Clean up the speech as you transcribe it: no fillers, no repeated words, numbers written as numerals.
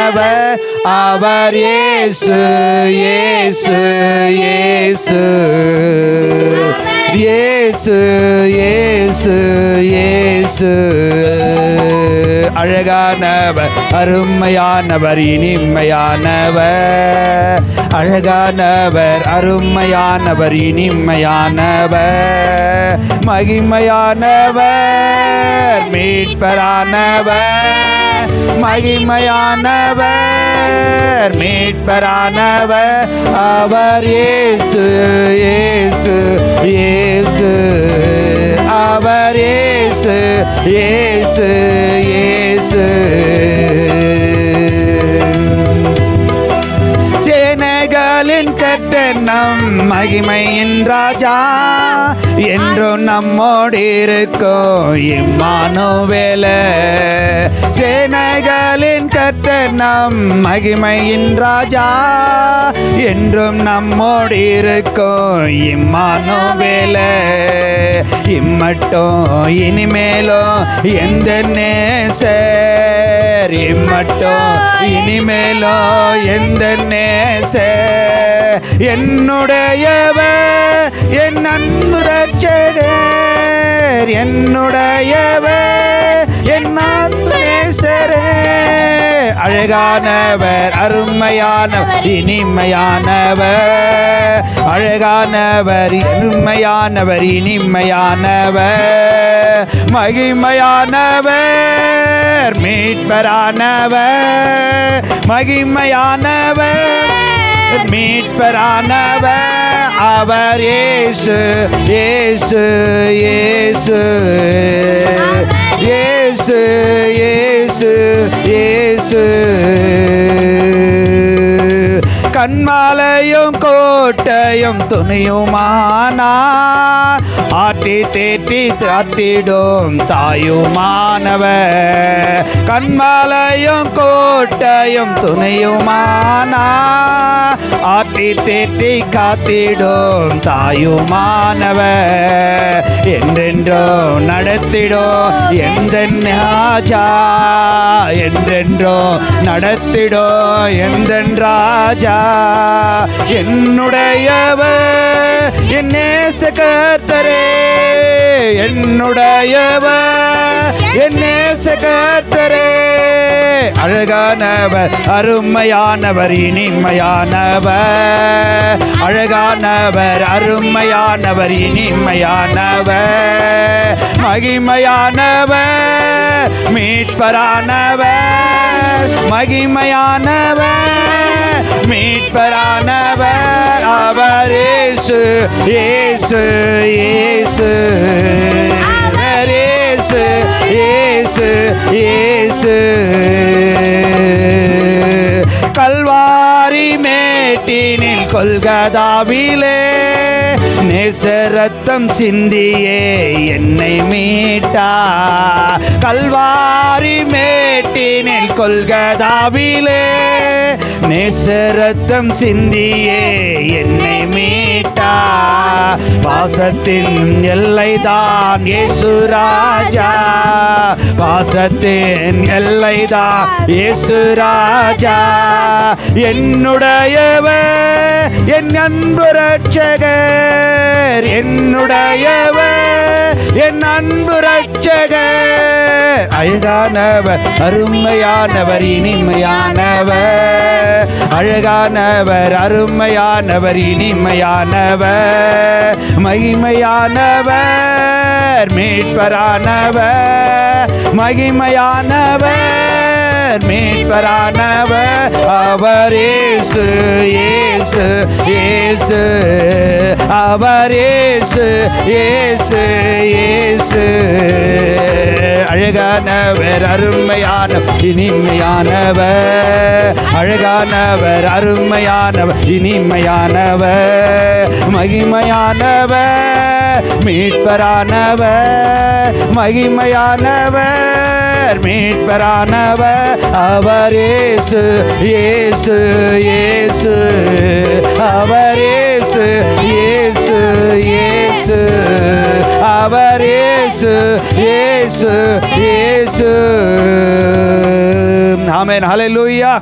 அருமையானவர் அவர் இயேசு இயேசு இயேசு இயேசு இயேசு இயேசு. அழகானவர் அருமையானவர் இனிமையானவர், அழகானவர் அருமையானவர் இனிமையானவர், மகிமையானவர் மீட்பரானவர், மகிமையானவர் மீட்பரானவர் அவர் இயேசு இயேசு இயேசு, அவர் இயேசு இயேசு இயேசு. சேனைகளின் கர்த்தர் நம் மகிமையின் ராஜா, என்றும் நம்மோடு இருக்கும் இம்மானுவேலே. சேனைகளின் கர்த்தர் நம் மகிமையின் ராஜா, என்றும் நம்மோடு இருக்கும் இம்மானுவேலே. இம்மட்டும் இனிமேலும் எந்த நேசர், இம்மட்டும் இனிமேலும் எந்த நேசர், என்னுடையவர் என் அன்பு ரட்சகர், என்னுடையவர் என் அன்பு நேசரே. அழகானவர் அருமையானவர் இனிமையானவர், அழகானவர் அருமையானவர் இனிமையானவர், மகிமையானவர் மீட்பரானவர், மகிமையானவர் மீட்பரானவர் அவர் இயேசு இயேசு இயேசு இயேசு இயேசு இயேசு. கண்மாலையும் கோட்டையும் துணையுமானார், ஆட்டி தேட்டி காத்திடும் தாயுமானவர். கண்மாலையும் கோட்டையும் துணையுமானார், ஆட்டி தேட்டி காத்திடும் தாயுமானவர். என்றென்றோ நடத்திடோ எந்த ராஜா, என்றென்றோ நடத்திடோ எந்த ராஜா. என்னுடையவர் என் நேச கர்த்தரே, என்னுடையவர் என் நேச கர்த்தரே. அழகானவர் அருமையானவர் இனிமையானவர், அழகானவர் அருமையானவர் இனிமையானவர், மகிமையானவர் மீட்பரானவர், மகிமையானவர் மீட்பரானவர் அவர் இயேசு இயேசு இயேசு, அவர் இயேசு இயேசு இயேசு. கல்வாரி மேட்டினில் கொல்கதாவிலே நேசரத்தம் சிந்தியே என்னை மீட்டா. கல்வாரி மேட்டினில் கொல்கதாவிலே நேசரத்தம் சிந்தியே என்னை மீட்டா. பாசத்தின் எல்லைதான் இயேசு ராஜா, பாசத்தின் எல்லைதான் இயேசு ராஜா. என்னுடையவர் என் அன்பு ரட்சகர், என்னுடையவர் என் அன்பு ரட்சகர். அழகானவர் அருமையானவர் இனிமையானவர், அழகானவர் அருமையானவர் இனிமையானவர், மகிமையானவர் மீட்பரானவர், மகிமையானவர் மீட்பரானவர் அவர் இயேசு இயேசு இயேசு, அவர் இயேசு இயேசு இயேசு. அழகானவர் அருமையானவர் இனிமையானவர், அழகானவர் அருமையானவர் இனிமையானவர், மகிமையானவர் மீட்பரானவர், மகிமையானவர் மீட்பரானவர் அவர் இயேசு இயேசு இயேசு, அவர் இயேசு இயேசு இயேசு, அவர் இயேசு இயேசு இயேசு. ஆமென். ஹல்லேலூயா.